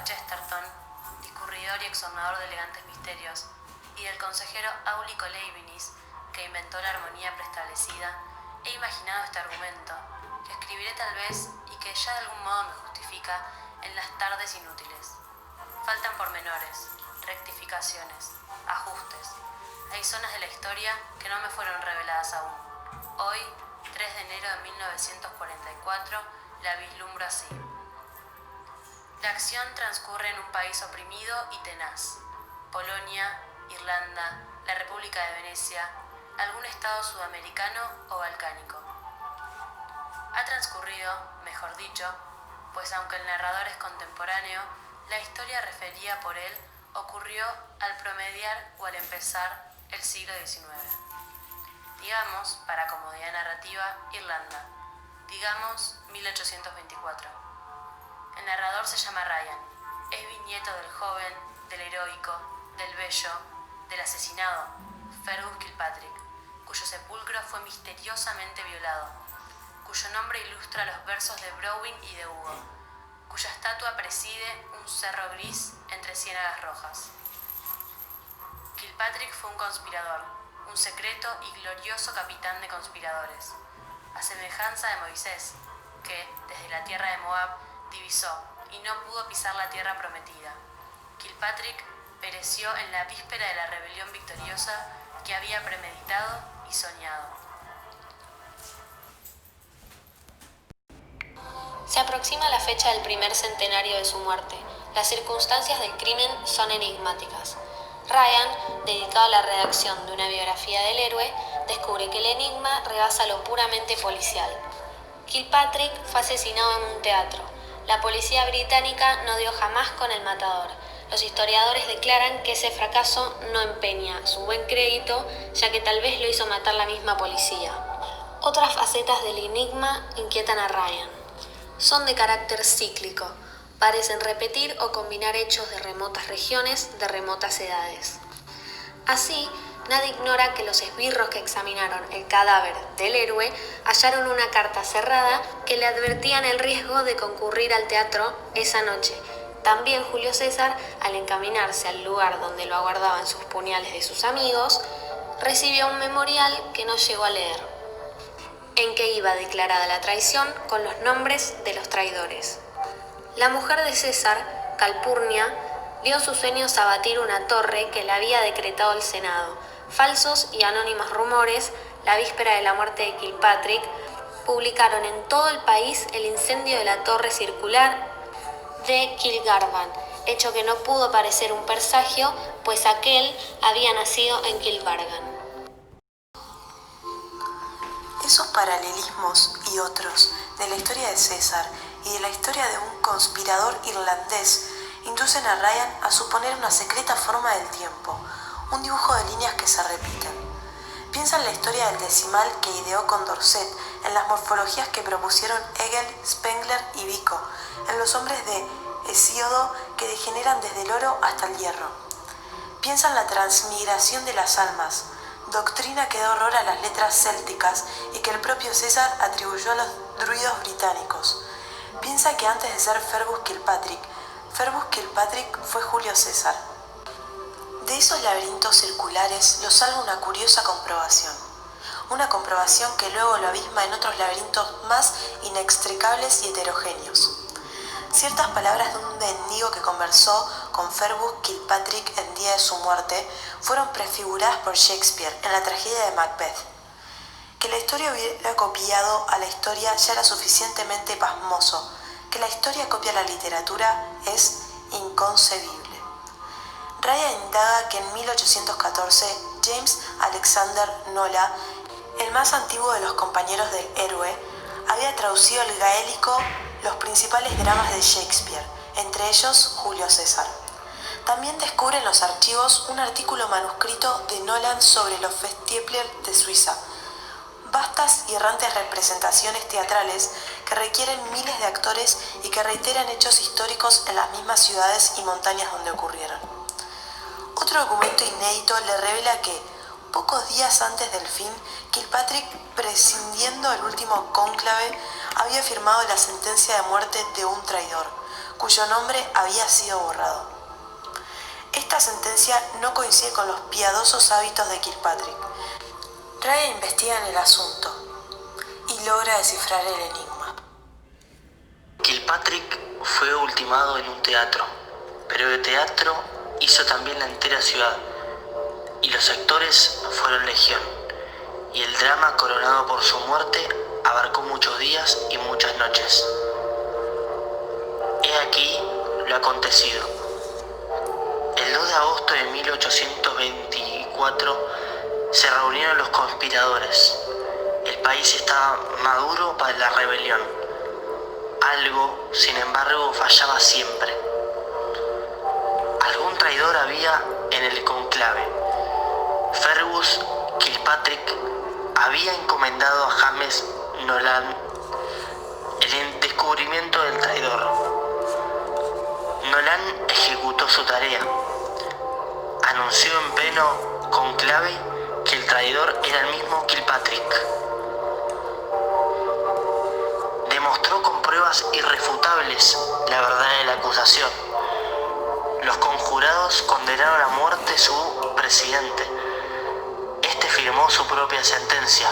Chesterton, discurridor y exornador de elegantes misterios, y del consejero Aulico Leibniz, que inventó la armonía preestablecida, he imaginado este argumento, que escribiré tal vez y que ya de algún modo me justifica en las tardes inútiles. Faltan pormenores, rectificaciones, ajustes. Hay zonas de la historia que no me fueron reveladas aún. Hoy, 3 de enero de 1944, la vislumbro así. La acción transcurre en un país oprimido y tenaz. Polonia, Irlanda, la República de Venecia, algún estado sudamericano o balcánico. Ha transcurrido, mejor dicho, pues aunque el narrador es contemporáneo, la historia referida por él ocurrió al promediar o al empezar el siglo XIX. Digamos, para comodidad narrativa, Irlanda. Digamos, 1824. El narrador se llama Ryan. Es bisnieto del joven, del heroico, del bello, del asesinado, Fergus Kilpatrick, cuyo sepulcro fue misteriosamente violado, cuyo nombre ilustra los versos de Browning y de Hugo, cuya estatua preside un cerro gris entre ciénagas rojas. Kilpatrick fue un conspirador, un secreto y glorioso capitán de conspiradores, a semejanza de Moisés, que, desde la tierra de Moab, divisó y no pudo pisar la tierra prometida. Kilpatrick pereció en la víspera de la rebelión victoriosa que había premeditado y soñado. Se aproxima la fecha del primer centenario de su muerte. Las circunstancias del crimen son enigmáticas. Ryan, dedicado a la redacción de una biografía del héroe, descubre que el enigma rebasa lo puramente policial. Kilpatrick fue asesinado en un teatro. La policía británica no dio jamás con el matador. Los historiadores declaran que ese fracaso no empeña su buen crédito, ya que tal vez lo hizo matar la misma policía. Otras facetas del enigma inquietan a Ryan. Son de carácter cíclico. Parecen repetir o combinar hechos de remotas regiones, de remotas edades. Así, nadie ignora que los esbirros que examinaron el cadáver del héroe hallaron una carta cerrada que le advertían el riesgo de concurrir al teatro esa noche. También Julio César, al encaminarse al lugar donde lo aguardaban sus puñales de sus amigos, recibió un memorial que no llegó a leer, en que iba declarada la traición con los nombres de los traidores. La mujer de César, Calpurnia, vio en sus sueños abatir una torre que le había decretado el Senado. Falsos y anónimos rumores, la víspera de la muerte de Kilpatrick, publicaron en todo el país el incendio de la torre circular de Kilgarvan, hecho que no pudo parecer un presagio, pues aquel había nacido en Kilbargan. Esos paralelismos y otros de la historia de César y de la historia de un conspirador irlandés inducen a Ryan a suponer una secreta forma del tiempo, un dibujo de líneas que se repiten. Piensa en la historia del decimal que ideó Condorcet, en las morfologías que propusieron Hegel, Spengler y Vico, en los hombres de Hesíodo que degeneran desde el oro hasta el hierro. Piensa en la transmigración de las almas, doctrina que da horror a las letras célticas y que el propio César atribuyó a los druidos británicos. Piensa que antes de ser Fergus Kilpatrick fue Julio César. De esos laberintos circulares lo salva una curiosa comprobación. Una comprobación que luego lo abisma en otros laberintos más inextricables y heterogéneos. Ciertas palabras de un mendigo que conversó con Fergus Kilpatrick el día de su muerte fueron prefiguradas por Shakespeare en la tragedia de Macbeth. Que la historia hubiera copiado a la historia ya era suficientemente pasmoso. Que la historia copia a la literatura es inconcebible. Ryan indaga que en 1814 James Alexander Nola, el más antiguo de los compañeros del héroe, había traducido al gaélico los principales dramas de Shakespeare, entre ellos Julio César. También descubre en los archivos un artículo manuscrito de Nolan sobre los Festspiele de Suiza, vastas y errantes representaciones teatrales que requieren miles de actores y que reiteran hechos históricos en las mismas ciudades y montañas donde ocurrieron. Otro documento inédito le revela que, pocos días antes del fin, Kilpatrick, prescindiendo el último cónclave, había firmado la sentencia de muerte de un traidor, cuyo nombre había sido borrado. Esta sentencia no coincide con los piadosos hábitos de Kilpatrick. Ryan investiga en el asunto y logra descifrar el enigma. Kilpatrick fue ultimado en un teatro, pero el teatro hizo también la entera ciudad, y los actores fueron legión, y el drama coronado por su muerte abarcó muchos días y muchas noches. He aquí lo acontecido. El 2 de agosto de 1824 se reunieron los conspiradores. El país estaba maduro para la rebelión. Algo, sin embargo, fallaba siempre. Algún traidor había en el conclave. Fergus Kilpatrick había encomendado a James Nolan el descubrimiento del traidor. Nolan ejecutó su tarea. Anunció en pleno conclave que el traidor era el mismo Kilpatrick. Demostró con pruebas irrefutables la verdad de la acusación. Los conjurados condenaron a muerte a su presidente. Este firmó su propia sentencia,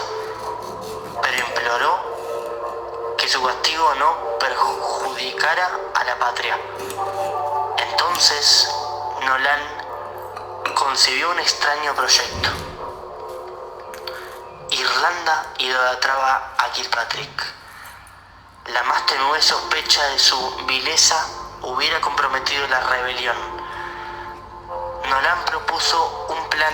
pero imploró que su castigo no perjudicara a la patria. Entonces, Nolan concibió un extraño proyecto. Irlanda idolatraba a Kilpatrick. La más tenue sospecha de su vileza hubiera comprometido la rebelión. Nolan propuso un plan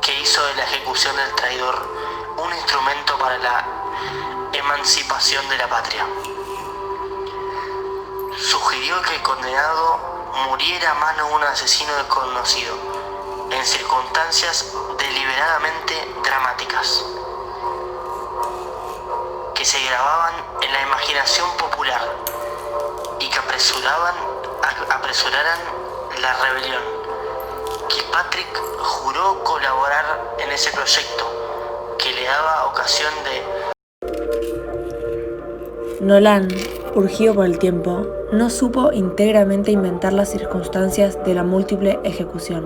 que hizo de la ejecución del traidor un instrumento para la emancipación de la patria. Sugirió que el condenado muriera a mano de un asesino desconocido, en circunstancias deliberadamente dramáticas, que se grababan en la imaginación popular y que apresuraran la rebelión. Kilpatrick juró colaborar en ese proyecto, que le daba ocasión de... Nolan, urgido por el tiempo, no supo íntegramente inventar las circunstancias de la múltiple ejecución.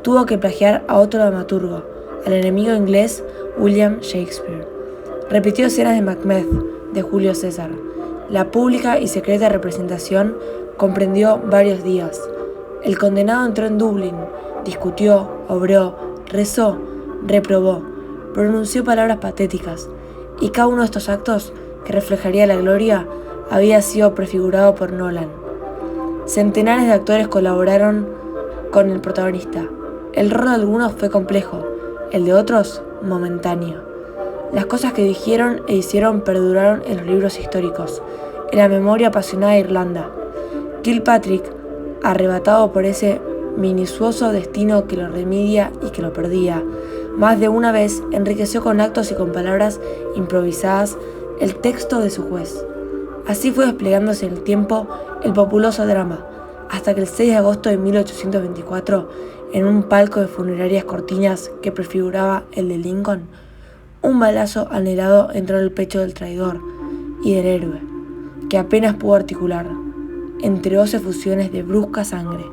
Tuvo que plagiar a otro dramaturgo, al enemigo inglés William Shakespeare. Repitió escenas de Macbeth, de Julio César. La pública y secreta representación comprendió varios días. El condenado entró en Dublín, discutió, obró, rezó, reprobó, pronunció palabras patéticas, y cada uno de estos actos, que reflejaría la gloria, había sido prefigurado por Nolan. Centenares de actores colaboraron con el protagonista. El rol de algunos fue complejo, el de otros, momentáneo. Las cosas que dijeron e hicieron perduraron en los libros históricos, en la memoria apasionada de Irlanda. Kilpatrick, arrebatado por ese minucioso destino que lo remedia y que lo perdía, más de una vez enriqueció con actos y con palabras improvisadas el texto de su juez. Así fue desplegándose en el tiempo el populoso drama, hasta que el 6 de agosto de 1824, en un palco de funerarias cortinas que prefiguraba el de Lincoln, un balazo anhelado entró en el pecho del traidor y del héroe, que apenas pudo articular, entre 12 fusiones de brusca sangre,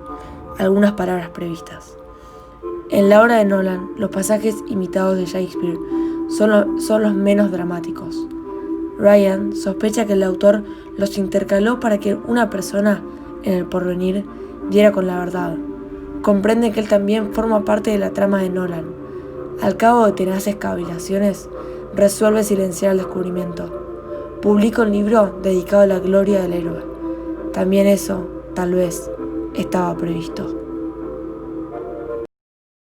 algunas palabras previstas. En la obra de Nolan, los pasajes imitados de Shakespeare son los menos dramáticos. Ryan sospecha que el autor los intercaló para que una persona, en el porvenir, diera con la verdad. Comprende que él también forma parte de la trama de Nolan. Al cabo de tenaces cavilaciones, resuelve silenciar el descubrimiento. Publica un libro dedicado a la gloria del héroe. También eso, tal vez, estaba previsto.